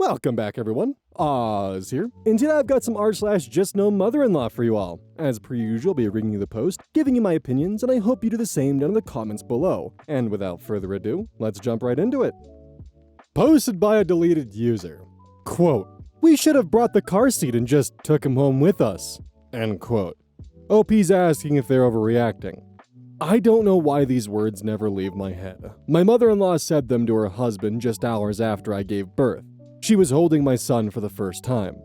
Welcome back, everyone. Oz here, and today I've got some r/JustNoMother-in-law for you all. As per usual, I'll be reading you the post, giving you my opinions, and I hope you do the same down in the comments below. And without further ado, let's jump right into it. Posted by a deleted user. Quote, "We should have brought the car seat and just took him home with us." End quote. OP's asking if they're overreacting. I don't know why these words never leave my head. My mother-in-law said them to her husband just hours after I gave birth. She was holding my son for the first time.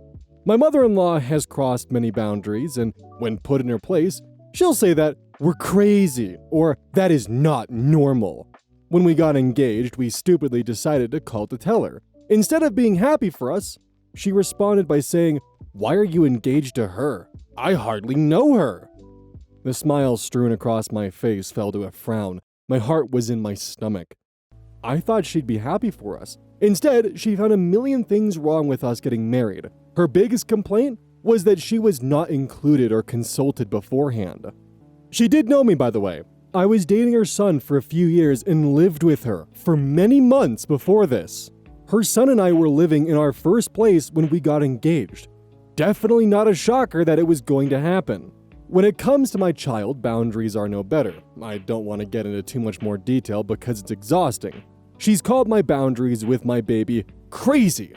My mother-in-law has crossed many boundaries, and when put in her place, she'll say that we're crazy, or that is not normal. When we got engaged, we stupidly decided to call to tell her. Instead of being happy for us, she responded by saying, "Why are you engaged to her? I hardly know her." The smile strewn across my face fell to a frown. My heart was in my stomach. I thought she'd be happy for us. Instead, she found a million things wrong with us getting married. Her biggest complaint was that she was not included or consulted beforehand. She did know me, by the way. I was dating her son for a few years and lived with her for many months before this. Her son and I were living in our first place when we got engaged. Definitely not a shocker that it was going to happen. When it comes to my child, boundaries are no better. I don't want to get into too much more detail because it's exhausting. She's called my boundaries with my baby crazy.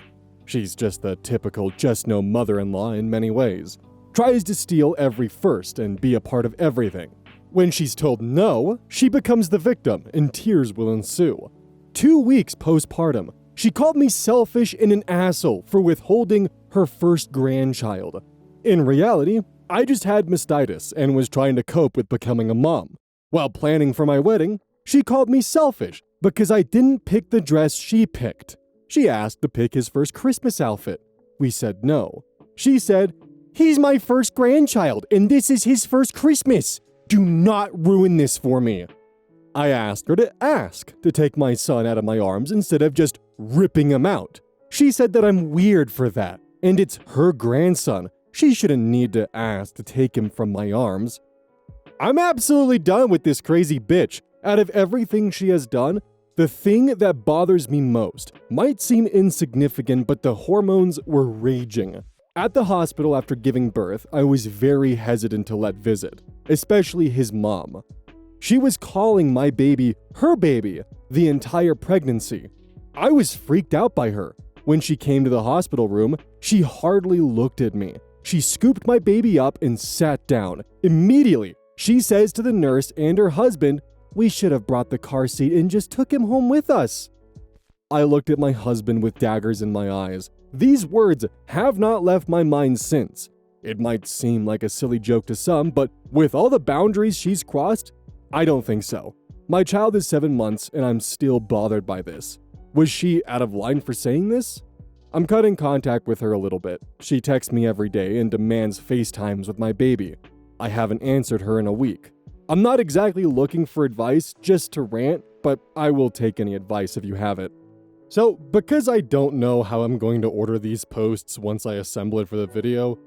She's just the typical JustNoMother-in-law in many ways. Tries to steal every first and be a part of everything. When she's told no, she becomes the victim and tears will ensue. 2 weeks postpartum, she called me selfish and an asshole for withholding her first grandchild. In reality, I just had mastitis and was trying to cope with becoming a mom. While planning for my wedding, she called me selfish because I didn't pick the dress she picked. She asked to pick his first Christmas outfit. We said no. She said, "He's my first grandchild and this is his first Christmas. Do not ruin this for me." I asked her to take my son out of my arms instead of just ripping him out. She said that I'm weird for that, and it's her grandson. She shouldn't need to ask to take him from my arms. I'm absolutely done with this crazy bitch. Out of everything she has done, the thing that bothers me most might seem insignificant, but the hormones were raging. At the hospital after giving birth, I was very hesitant to let visit, especially his mom. She was calling my baby her baby the entire pregnancy. I was freaked out by her. When she came to the hospital room, she hardly looked at me. She scooped my baby up and sat down. Immediately, she says to the nurse and her husband, "We should have brought the car seat and just took him home with us." I looked at my husband with daggers in my eyes. These words have not left my mind since. It might seem like a silly joke to some, but with all the boundaries she's crossed, I don't think so. My child is 7 months and I'm still bothered by this. Was she out of line for saying this? I'm cutting contact with her a little bit. She texts me every day and demands FaceTimes with my baby. I haven't answered her in a week. I'm not exactly looking for advice just to rant, but I will take any advice if you have it. So, because I don't know how I'm going to order these posts once I assemble it for the video,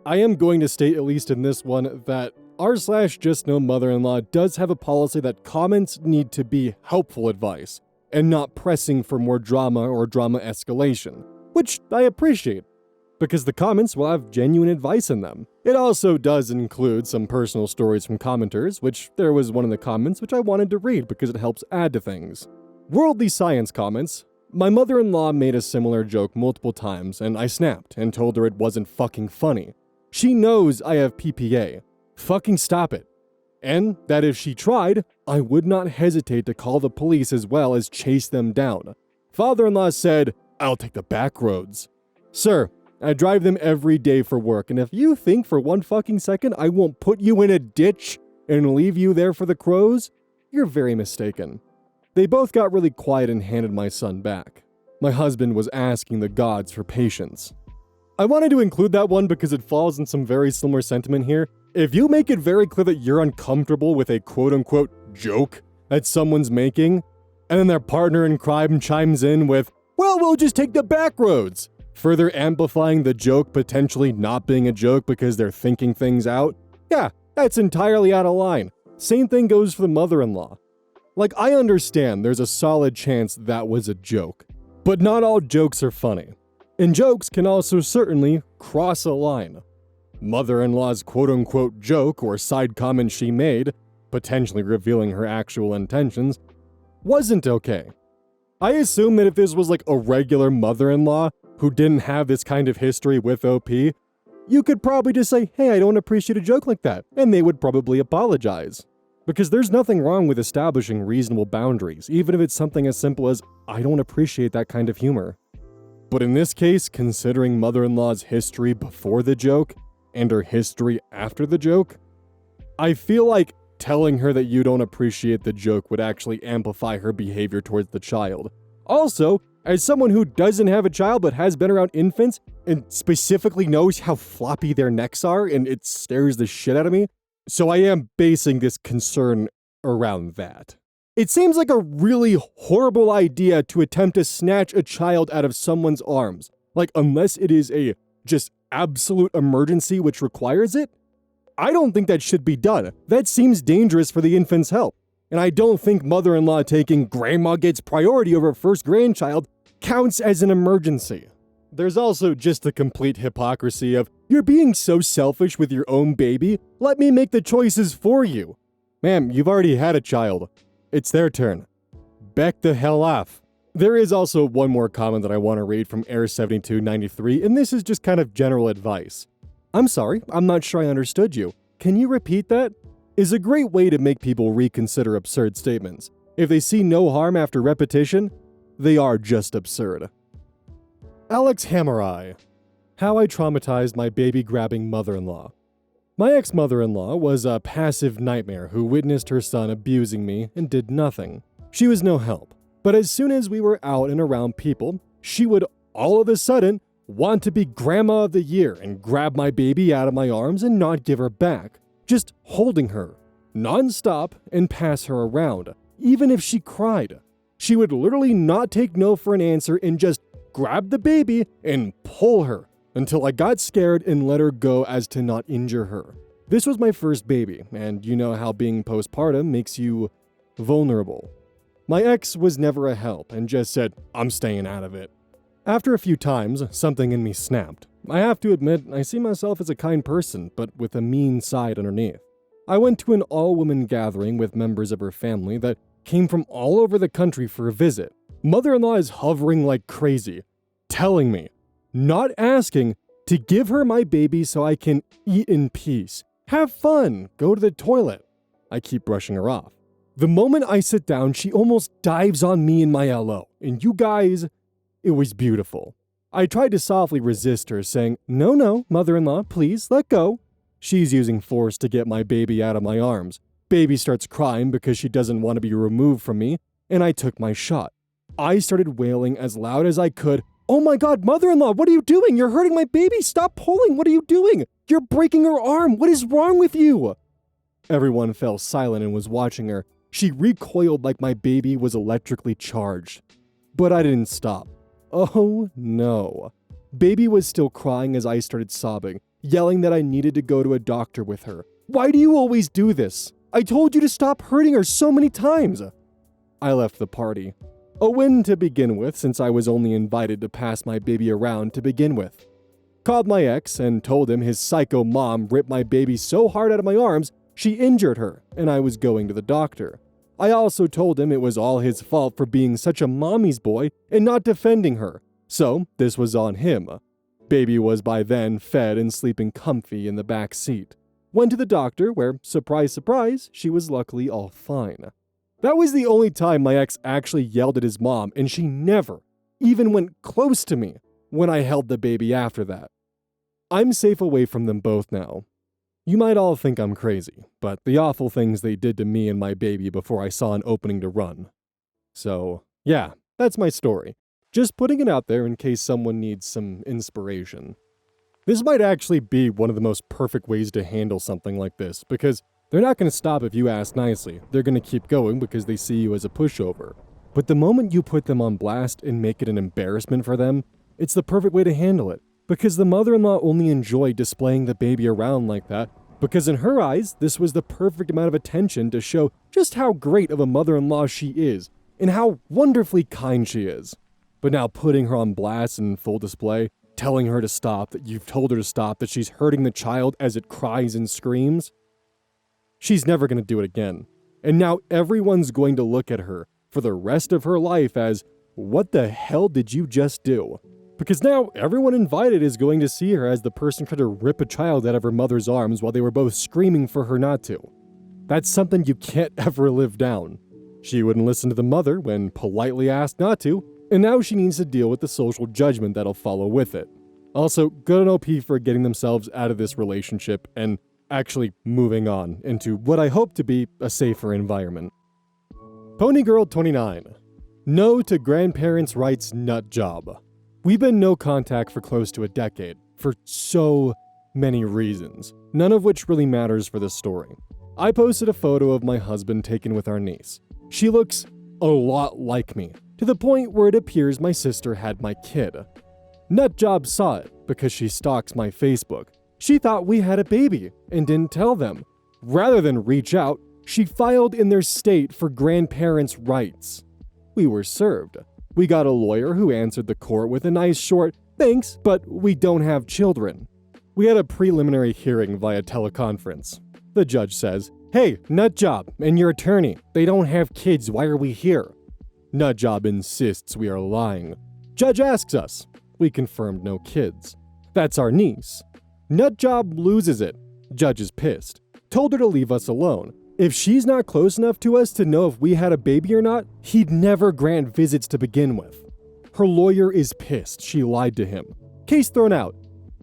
I am going to state, at least in this one, that r/JustNoMother-in-law does have a policy that comments need to be helpful advice, and not pressing for more drama or drama escalation, which I appreciate, because the comments will have genuine advice in them. It also does include some personal stories from commenters, which there was one in the comments which I wanted to read because it helps add to things. Worldly Science comments, "My mother-in-law made a similar joke multiple times and I snapped and told her it wasn't fucking funny. She knows I have PPA. Fucking stop it. And that if she tried, I would not hesitate to call the police as well as chase them down. Father-in-law said, I'll take the back roads. Sir, I drive them every day for work, and if you think for one fucking second I won't put you in a ditch and leave you there for the crows, you're very mistaken." They both got really quiet and handed my son back. My husband was asking the gods for patience. I wanted to include that one because it falls in some very similar sentiment here. If you make it very clear that you're uncomfortable with a quote-unquote joke that someone's making, and then their partner in crime chimes in with, "Well, we'll just take the back roads," further amplifying the joke potentially not being a joke because they're thinking things out, yeah, that's entirely out of line. Same thing goes for the mother-in-law. Like, I understand there's a solid chance that was a joke. But not all jokes are funny. And jokes can also certainly cross a line. Mother-in-law's quote-unquote joke or side comment she made, potentially revealing her actual intentions, wasn't okay. I assume that if this was like a regular mother-in-law who didn't have this kind of history with OP, you could probably just say, hey, I don't appreciate a joke like that, and they would probably apologize. Because there's nothing wrong with establishing reasonable boundaries, even if it's something as simple as, I don't appreciate that kind of humor. But in this case, considering mother-in-law's history before the joke, and her history after the joke, I feel like telling her that you don't appreciate the joke would actually amplify her behavior towards the child. Also, as someone who doesn't have a child but has been around infants and specifically knows how floppy their necks are, and it scares the shit out of me, so I am basing this concern around that. It seems like a really horrible idea to attempt to snatch a child out of someone's arms. Like, unless it is a just absolute emergency which requires it, I don't think that should be done. That seems dangerous for the infant's health. And I don't think mother-in-law taking grandma gets priority over first grandchild counts as an emergency. There's also just the complete hypocrisy of, you're being so selfish with your own baby, let me make the choices for you. Ma'am, you've already had a child. It's their turn. Back the hell off. There is also one more comment that I want to read from Air7293, and this is just kind of general advice. I'm sorry, I'm not sure I understood you. Can you repeat that? Is a great way to make people reconsider absurd statements. If they see no harm after repetition, they are just absurd. Alex Hammerai. How I traumatized my baby-grabbing mother-in-law. My ex-mother-in-law was a passive nightmare who witnessed her son abusing me and did nothing. She was no help. But as soon as we were out and around people, she would all of a sudden want to be grandma of the year and grab my baby out of my arms and not give her back, just holding her, non-stop, and pass her around, even if she cried. She would literally not take no for an answer and just grab the baby and pull her until I got scared and let her go as to not injure her. This was my first baby, and you know how being postpartum makes you vulnerable. My ex was never a help and just said, I'm staying out of it. After a few times, something in me snapped. I have to admit, I see myself as a kind person, but with a mean side underneath. I went to an all-woman gathering with members of her family that came from all over the country for a visit. Mother-in-law is hovering like crazy, telling me, not asking, to give her my baby so I can eat in peace. Have fun, go to the toilet. I keep brushing her off. The moment I sit down, she almost dives on me in my LO, and you guys, it was beautiful. I tried to softly resist her, saying, no, mother-in-law, please, let go. She's using force to get my baby out of my arms. Baby starts crying because she doesn't want to be removed from me, and I took my shot. I started wailing as loud as I could, oh my god, mother-in-law, what are you doing? You're hurting my baby, stop pulling, what are you doing? You're breaking her arm, what is wrong with you? Everyone fell silent and was watching her. She recoiled like my baby was electrically charged. But I didn't stop. Oh no. Baby was still crying as I started sobbing, yelling that I needed to go to a doctor with her. Why do you always do this? I told you to stop hurting her so many times. I left the party. A win to begin with, since I was only invited to pass my baby around to begin with. Called my ex and told him his psycho mom ripped my baby so hard out of my arms, she injured her, and I was going to the doctor. I also told him it was all his fault for being such a mommy's boy and not defending her, so this was on him. Baby was by then fed and sleeping comfy in the back seat. Went to the doctor where, surprise, surprise, she was luckily all fine. That was the only time my ex actually yelled at his mom, and she never even went close to me when I held the baby after that. I'm safe away from them both now. You might all think I'm crazy, but the awful things they did to me and my baby before I saw an opening to run. So, yeah, that's my story. Just putting it out there in case someone needs some inspiration. This might actually be one of the most perfect ways to handle something like this, because they're not going to stop if you ask nicely. They're going to keep going because they see you as a pushover. But the moment you put them on blast and make it an embarrassment for them, it's the perfect way to handle it. Because the mother-in-law only enjoyed displaying the baby around like that, because in her eyes, this was the perfect amount of attention to show just how great of a mother-in-law she is, and how wonderfully kind she is. But now putting her on blast and in full display, telling her to stop, that you've told her to stop, that she's hurting the child as it cries and screams. She's never going to do it again. And now everyone's going to look at her for the rest of her life as, what the hell did you just do? Because now everyone invited is going to see her as the person trying to rip a child out of her mother's arms while they were both screaming for her not to. That's something you can't ever live down. She wouldn't listen to the mother when politely asked not to, and now she needs to deal with the social judgment that'll follow with it. Also, good on OP for getting themselves out of this relationship and actually moving on into what I hope to be a safer environment. Ponygirl29. No to grandparents' rights nut job. We've been no contact for close to a decade, for so many reasons, none of which really matters for this story. I posted a photo of my husband taken with our niece. She looks a lot like me, to the point where it appears my sister had my kid. Nutjob saw it because she stalks my Facebook. She thought we had a baby and didn't tell them. Rather than reach out, she filed in their state for grandparents' rights. We were served. We got a lawyer who answered the court with a nice short, "Thanks, but we don't have children." We had a preliminary hearing via teleconference. The judge says, "Hey, Nutjob and your attorney, they don't have kids, why are we here?" Nutjob insists we are lying. Judge asks us. We confirmed no kids. That's our niece. Nutjob loses it. Judge is pissed. Told her to leave us alone. If she's not close enough to us to know if we had a baby or not, he'd never grant visits to begin with. Her lawyer is pissed she lied to him. Case thrown out.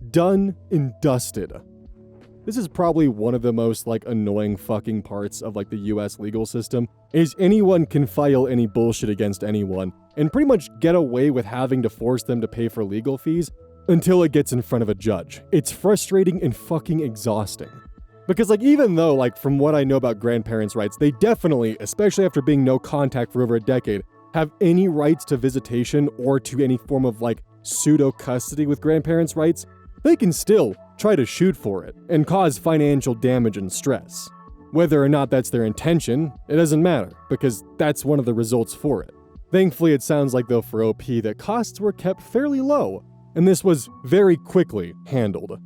Done and dusted. This is probably one of the most annoying fucking parts of the US legal system, is anyone can file any bullshit against anyone and pretty much get away with having to force them to pay for legal fees until it gets in front of a judge. It's frustrating and fucking exhausting. Because even though from what I know about grandparents' rights, they definitely, especially after being no contact for over a decade, have any rights to visitation or to any form of pseudo custody with grandparents' rights, they can still try to shoot for it and cause financial damage and stress. Whether or not that's their intention, it doesn't matter, because that's one of the results for it. Thankfully, it sounds like though for OP that costs were kept fairly low, and this was very quickly handled.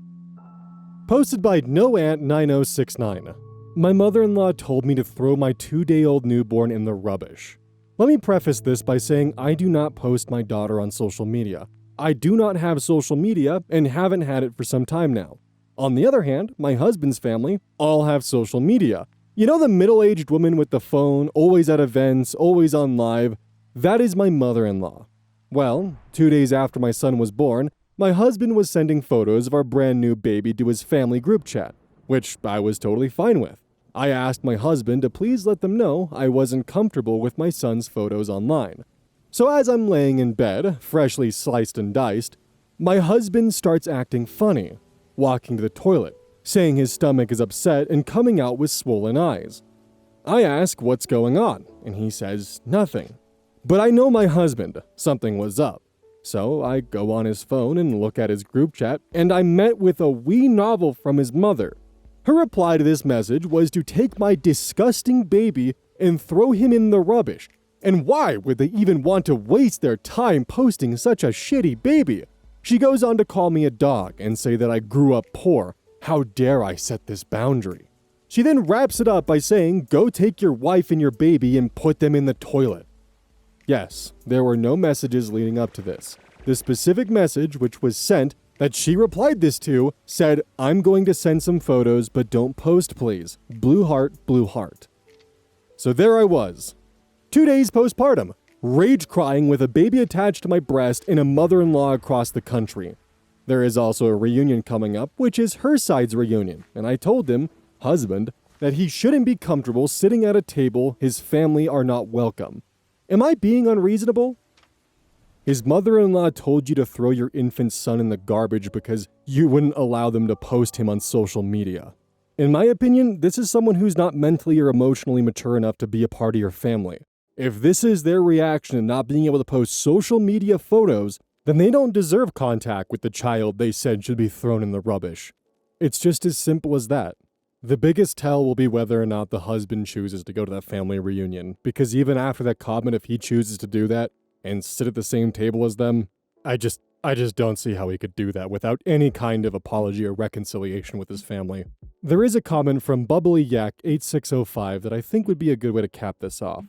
Posted by NoAnt9069. My mother-in-law told me to throw my 2-day-old newborn in the rubbish. Let me preface this by saying I do not post my daughter on social media. I do not have social media and haven't had it for some time now. On the other hand, my husband's family all have social media. You know the middle-aged woman with the phone, always at events, always on live? That is my mother-in-law. Well, 2 days after my son was born, my husband was sending photos of our brand new baby to his family group chat, which I was totally fine with. I asked my husband to please let them know I wasn't comfortable with my son's photos online. So as I'm laying in bed, freshly sliced and diced, my husband starts acting funny, walking to the toilet, saying his stomach is upset and coming out with swollen eyes. I ask what's going on, and he says nothing. But I know my husband, something was up. So I go on his phone and look at his group chat, and I met with a wee novel from his mother. Her reply to this message was to take my disgusting baby and throw him in the rubbish. And why would they even want to waste their time posting such a shitty baby? She goes on to call me a dog and say that I grew up poor. How dare I set this boundary? She then wraps it up by saying, go take your wife and your baby and put them in the toilet. Yes, there were no messages leading up to this. The specific message, which was sent, that she replied this to, said, I'm going to send some photos, but don't post, please. Blue heart, blue heart. So there I was. 2 days postpartum, rage crying with a baby attached to my breast and a mother-in-law across the country. There is also a reunion coming up, which is her side's reunion, and I told him, husband, that he shouldn't be comfortable sitting at a table his family are not welcome. Am I being unreasonable? His mother-in-law told you to throw your infant son in the garbage because you wouldn't allow them to post him on social media. In my opinion, this is someone who's not mentally or emotionally mature enough to be a part of your family. If this is their reaction to not being able to post social media photos, then they don't deserve contact with the child they said should be thrown in the rubbish. It's just as simple as that. The biggest tell will be whether or not the husband chooses to go to that family reunion, because even after that comment, if he chooses to do that, and sit at the same table as them? I just don't see how he could do that without any kind of apology or reconciliation with his family. There is a comment from BubblyYak8605 that I think would be a good way to cap this off.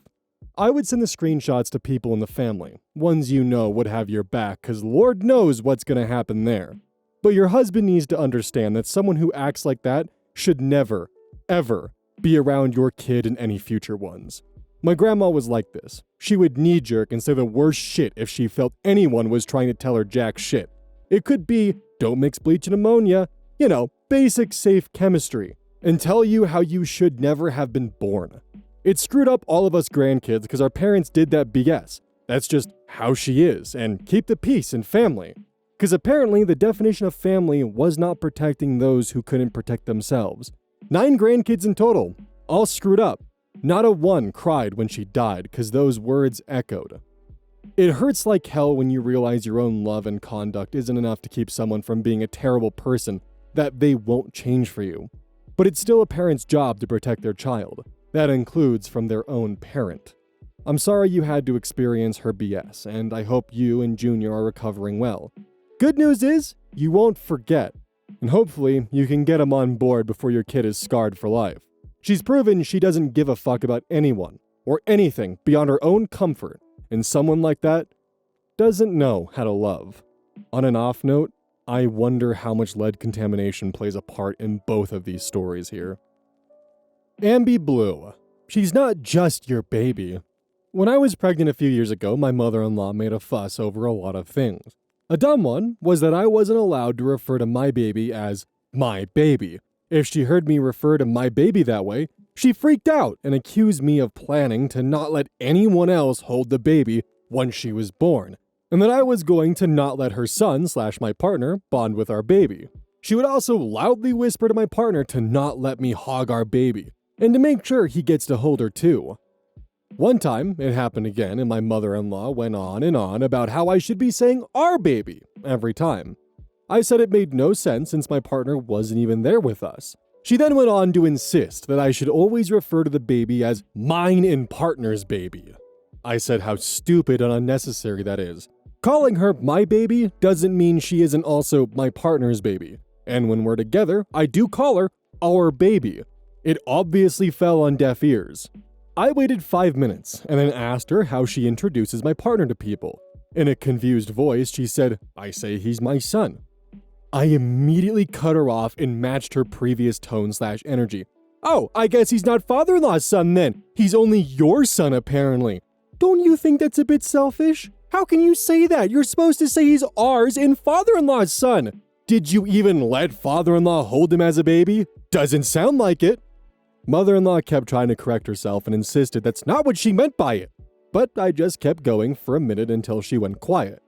I would send the screenshots to people in the family, ones you know would have your back, cause Lord knows what's gonna happen there. But your husband needs to understand that someone who acts like that should never, ever be around your kid and any future ones. My grandma was like this. She would knee-jerk and say the worst shit if she felt anyone was trying to tell her jack shit. It could be, don't mix bleach and ammonia, you know, basic safe chemistry, and tell you how you should never have been born. It screwed up all of us grandkids because our parents did that BS. That's just how she is, and keep the peace and family. Because apparently the definition of family was not protecting those who couldn't protect themselves. 9 grandkids in total, all screwed up. Not a one cried when she died because those words echoed. It hurts like hell when you realize your own love and conduct isn't enough to keep someone from being a terrible person that they won't change for you. But it's still a parent's job to protect their child. That includes from their own parent. I'm sorry you had to experience her BS, and I hope you and Junior are recovering well. Good news is, you won't forget, and hopefully you can get him on board before your kid is scarred for life. She's proven she doesn't give a fuck about anyone or anything beyond her own comfort, and someone like that doesn't know how to love. On an off note, I wonder how much lead contamination plays a part in both of these stories here. Ambi Blue. She's not just your baby. When I was pregnant a few years ago, my mother-in-law made a fuss over a lot of things. A dumb one was that I wasn't allowed to refer to my baby as my baby. If she heard me refer to my baby that way, she freaked out and accused me of planning to not let anyone else hold the baby once she was born, and that I was going to not let her son/my partner bond with our baby. She would also loudly whisper to my partner to not let me hog our baby, and to make sure he gets to hold her too. One time, it happened again, and my mother-in-law went on and on about how I should be saying our baby every time. I said it made no sense since my partner wasn't even there with us. She then went on to insist that I should always refer to the baby as mine and partner's baby. I said how stupid and unnecessary that is. Calling her my baby doesn't mean she isn't also my partner's baby. And when we're together, I do call her our baby. It obviously fell on deaf ears. I waited 5 minutes and then asked her how she introduces my partner to people. In a confused voice, she said, I say he's my son. I immediately cut her off and matched her previous tone/energy. Oh, I guess he's not father-in-law's son then. He's only your son apparently. Don't you think that's a bit selfish? How can you say that? You're supposed to say he's ours and father-in-law's son. Did you even let father-in-law hold him as a baby? Doesn't sound like it. Mother-in-law kept trying to correct herself and insisted that's not what she meant by it. But I just kept going for a minute until she went quiet.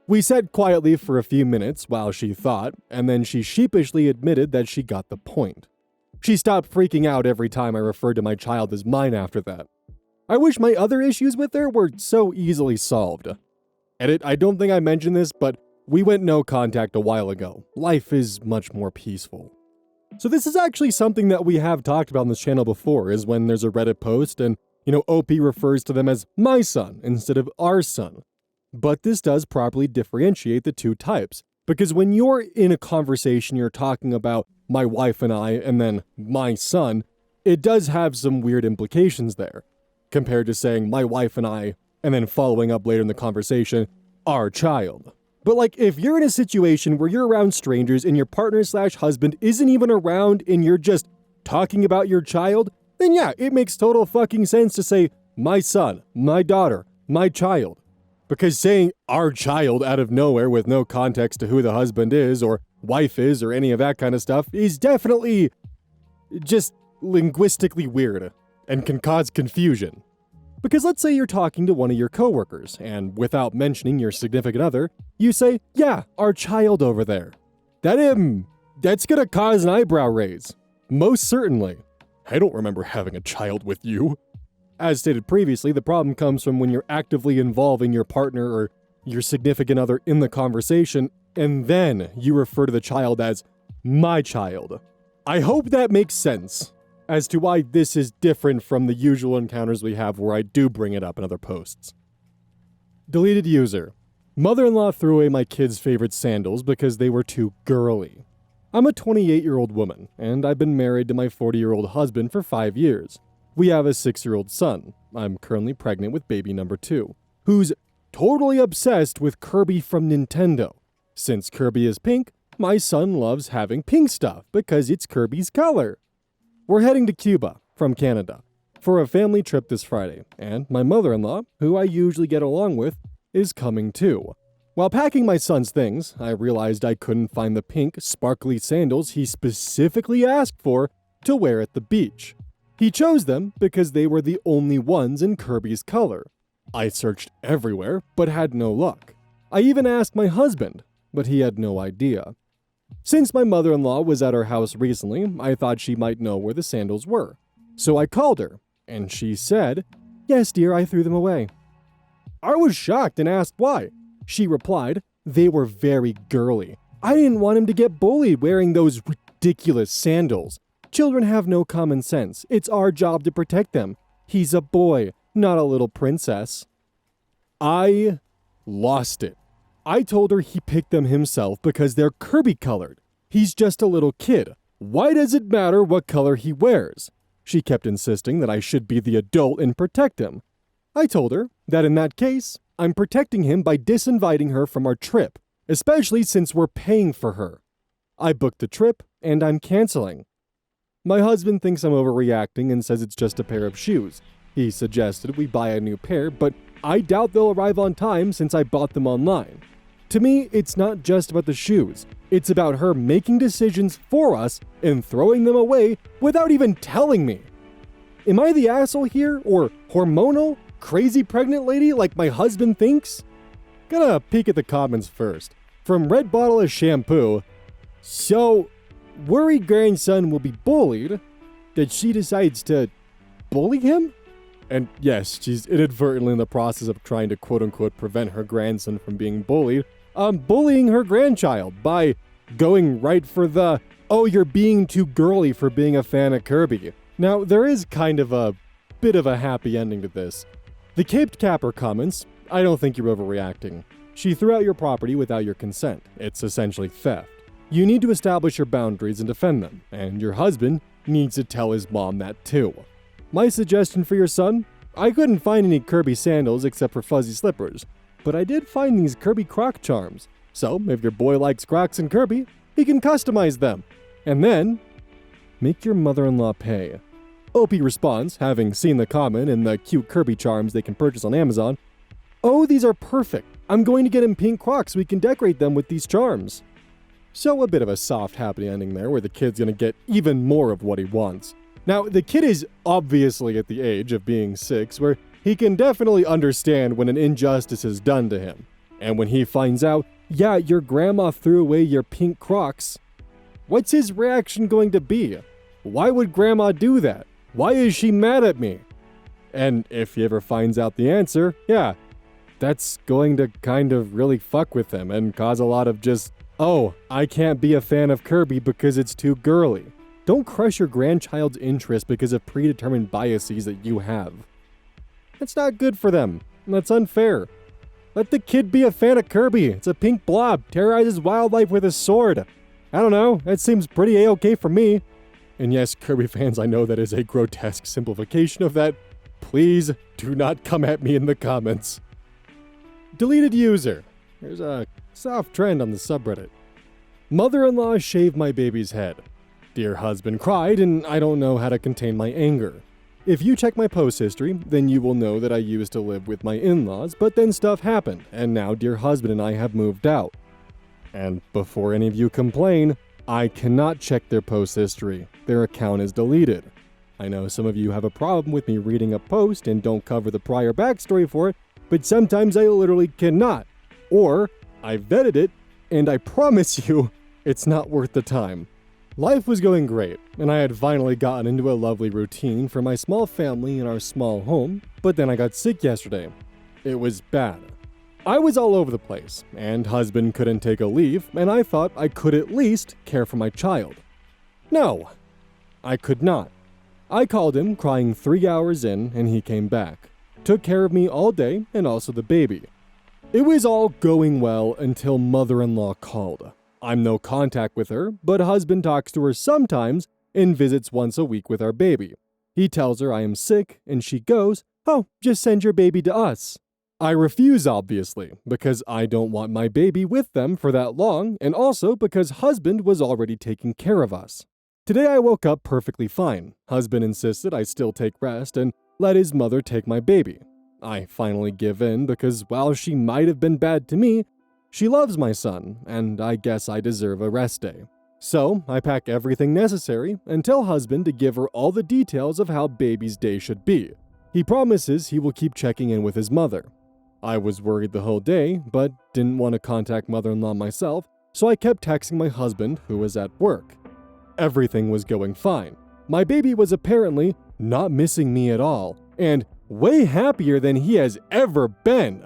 We sat quietly for a few minutes while she thought, and then she sheepishly admitted that she got the point. She stopped freaking out every time I referred to my child as mine after that. I wish my other issues with her were so easily solved. Edit, I don't think I mentioned this, but we went no contact a while ago. Life is much more peaceful. So this is actually something that we have talked about on this channel before, is when there's a Reddit post and, OP refers to them as my son instead of our son. But this does properly differentiate the two types, because when you're in a conversation, you're talking about my wife and I, and then my son, it does have some weird implications there, compared to saying my wife and I, and then following up later in the conversation, our child. But if you're in a situation where you're around strangers and your partner/husband isn't even around and you're just talking about your child, then yeah, it makes total fucking sense to say my son, my daughter, my child. Because saying our child out of nowhere with no context to who the husband is or wife is or any of that kind of stuff is definitely just linguistically weird and can cause confusion. Because let's say you're talking to one of your coworkers, and without mentioning your significant other, you say, yeah, our child over there. That's gonna cause an eyebrow raise. Most certainly. I don't remember having a child with you. As stated previously, the problem comes from when you're actively involving your partner or your significant other in the conversation, and then you refer to the child as my child. I hope that makes sense as to why this is different from the usual encounters we have where I do bring it up in other posts. Deleted user. Mother-in-law threw away my kids' favorite sandals because they were too girly. I'm a 28-year-old woman, and I've been married to my 40-year-old husband for 5 years. We have a 6-year-old son. I'm currently pregnant with baby number 2, who's totally obsessed with Kirby from Nintendo. Since Kirby is pink, my son loves having pink stuff because it's Kirby's color. We're heading to Cuba from Canada for a family trip this Friday, and my mother-in-law, who I usually get along with, is coming too. While packing my son's things, I realized I couldn't find the pink, sparkly sandals he specifically asked for to wear at the beach. He chose them because they were the only ones in Kirby's color. I searched everywhere, but had no luck. I even asked my husband, but he had no idea. Since my mother-in-law was at our house recently, I thought she might know where the sandals were. So I called her, and she said, "Yes, dear, I threw them away." I was shocked and asked why. She replied, "They were very girly. I didn't want him to get bullied wearing those ridiculous sandals. Children have no common sense. It's our job to protect them. He's a boy, not a little princess." I lost it. I told her he picked them himself because they're Kirby colored. He's just a little kid. Why does it matter what color he wears? She kept insisting that I should be the adult and protect him. I told her that in that case, I'm protecting him by disinviting her from our trip, especially since we're paying for her. I booked the trip, and I'm canceling. My husband thinks I'm overreacting and says it's just a pair of shoes. He suggested we buy a new pair, but I doubt they'll arrive on time since I bought them online. To me, it's not just about the shoes. It's about her making decisions for us and throwing them away without even telling me. Am I the asshole here, or hormonal, crazy pregnant lady like my husband thinks? Gonna peek at the comments first. From Red Bottle of Shampoo, "So, worried grandson will be bullied, that she decides to bully him?" And yes, she's inadvertently in the process of trying to quote-unquote prevent her grandson from being bullied, bullying her grandchild by going right for the, "Oh, you're being too girly for being a fan of Kirby." Now, there is kind of a bit of a happy ending to this. The Caped Capper comments, "I don't think you're overreacting. She threw out your property without your consent. It's essentially theft. You need to establish your boundaries and defend them, and your husband needs to tell his mom that too. My suggestion for your son? I couldn't find any Kirby sandals except for fuzzy slippers, but I did find these Kirby Croc charms. So, if your boy likes Crocs and Kirby, he can customize them. And then, make your mother-in-law pay." Opie responds, having seen the comment and the cute Kirby charms they can purchase on Amazon, "Oh, these are perfect. I'm going to get him pink Crocs so we can decorate them with these charms." So a bit of a soft, happy ending there, where the kid's gonna get even more of what he wants. Now, the kid is obviously at the age of being 6, where he can definitely understand when an injustice is done to him. And when he finds out, "Yeah, your grandma threw away your pink Crocs," what's his reaction going to be? Why would grandma do that? Why is she mad at me? And if he ever finds out the answer, yeah, that's going to kind of really fuck with him and cause a lot of just, "Oh, I can't be a fan of Kirby because it's too girly." Don't crush your grandchild's interest because of predetermined biases that you have. That's not good for them. That's unfair. Let the kid be a fan of Kirby. It's a pink blob, terrorizes wildlife with a sword. I don't know, that seems pretty A-okay for me. And yes, Kirby fans, I know that is a grotesque simplification of that. Please do not come at me in the comments. Deleted user. There's a soft trend on the subreddit. Mother-in-law shaved my baby's head. Dear husband cried, and I don't know how to contain my anger. If you check my post history, then you will know that I used to live with my in-laws, but then stuff happened, and now dear husband and I have moved out. And before any of you complain, I cannot check their post history. Their account is deleted. I know some of you have a problem with me reading a post and don't cover the prior backstory for it, but sometimes I literally cannot. Or, I vetted it, and I promise you, it's not worth the time. Life was going great, and I had finally gotten into a lovely routine for my small family in our small home, but then I got sick yesterday. It was bad. I was all over the place, and husband couldn't take a leave, and I thought I could at least care for my child. No, I could not. I called him, crying 3 hours in, and he came back. Took care of me all day, and also the baby. It was all going well until mother-in-law called. I'm no contact with her, but husband talks to her sometimes and visits once a week with our baby. He tells her I am sick, and she goes, "Oh, just send your baby to us." I refuse, obviously, because I don't want my baby with them for that long, and also because husband was already taking care of us. Today I woke up perfectly fine. Husband insisted I still take rest and let his mother take my baby. I finally give in because while she might have been bad to me, she loves my son, and I guess I deserve a rest day. So I pack everything necessary and tell husband to give her all the details of how baby's day should be. He promises he will keep checking in with his mother. I was worried the whole day, but didn't want to contact mother-in-law myself, so I kept texting my husband, who was at work. Everything was going fine. My baby was apparently not missing me at all, and way happier than he has ever been.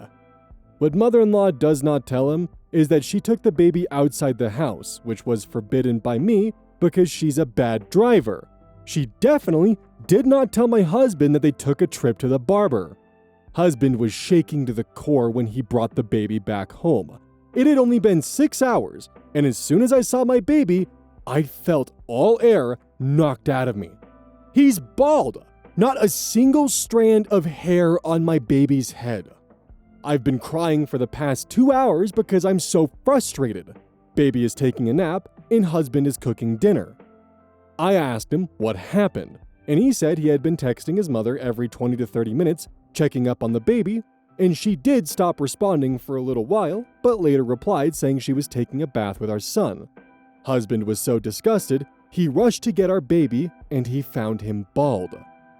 What mother-in-law does not tell him is that she took the baby outside the house, which was forbidden by me because she's a bad driver. She definitely did not tell my husband that they took a trip to the barber. Husband was shaking to the core when he brought the baby back home. It had only been 6 hours, and as soon as I saw my baby, I felt all air knocked out of me. He's bald, not a single strand of hair on my baby's head. I've been crying for the past 2 hours because I'm so frustrated. Baby is taking a nap, and husband is cooking dinner. I asked him what happened, and he said he had been texting his mother every 20 to 30 minutes, checking up on the baby, and she did stop responding for a little while, but later replied saying she was taking a bath with our son. Husband was so disgusted, he rushed to get our baby, and he found him bald.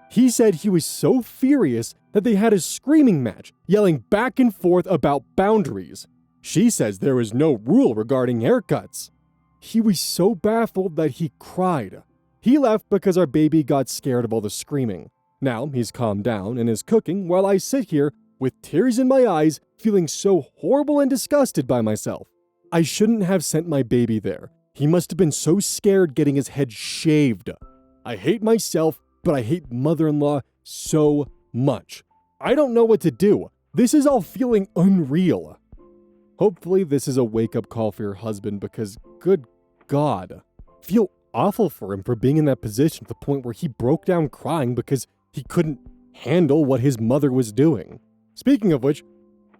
He said he was so furious that they had a screaming match, yelling back and forth about boundaries. She says there is no rule regarding haircuts. He was so baffled that he cried. He left because our baby got scared of all the screaming. Now he's calmed down and is cooking while I sit here with tears in my eyes, feeling so horrible and disgusted by myself. I shouldn't have sent my baby there. He must have been so scared getting his head shaved. I hate myself, but I hate mother-in-law so much. I don't know what to do. This is all feeling unreal. Hopefully this is a wake-up call for your husband because, good God, I feel awful for him for being in that position to the point where he broke down crying because he couldn't handle what his mother was doing. Speaking of which,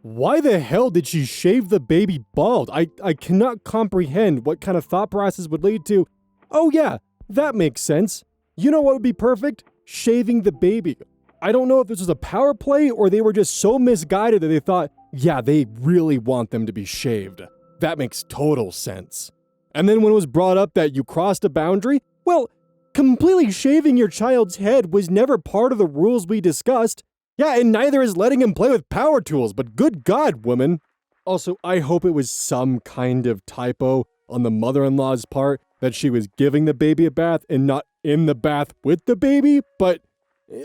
why the hell did she shave the baby bald? I cannot comprehend what kind of thought process would lead to, "Oh yeah, that makes sense. You know what would be perfect? Shaving the baby." I don't know if this was a power play or they were just so misguided that they thought, yeah, they really want them to be shaved. That makes total sense. And then when it was brought up that you crossed a boundary, well, completely shaving your child's head was never part of the rules we discussed. Yeah, and neither is letting him play with power tools, but good God, woman. Also, I hope it was some kind of typo on the mother-in-law's part that she was giving the baby a bath and not in the bath with the baby, but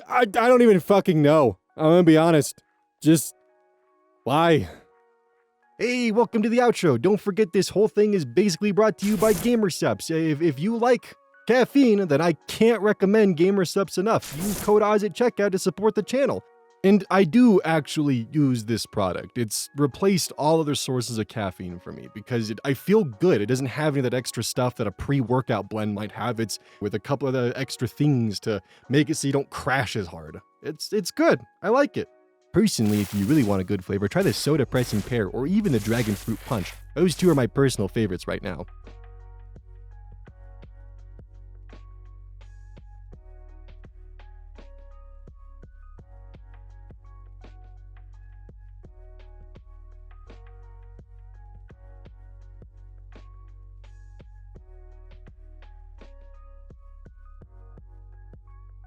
I don't even fucking know. I'm gonna be honest. Just, why? Hey, welcome to the outro. Don't forget this whole thing is basically brought to you by GamerSupps. If you like caffeine, then I can't recommend GamerSupps enough. Use code Oz at checkout to support the channel. And I do actually use this product. It's replaced all other sources of caffeine for me because I feel good. It doesn't have any of that extra stuff that a pre-workout blend might have. It's with a couple of the extra things to make it so you don't crash as hard. It's good. I like it. Personally, if you really want a good flavor, try the Soda Pressing Pear or even the Dragon Fruit Punch. Those two are my personal favorites right now.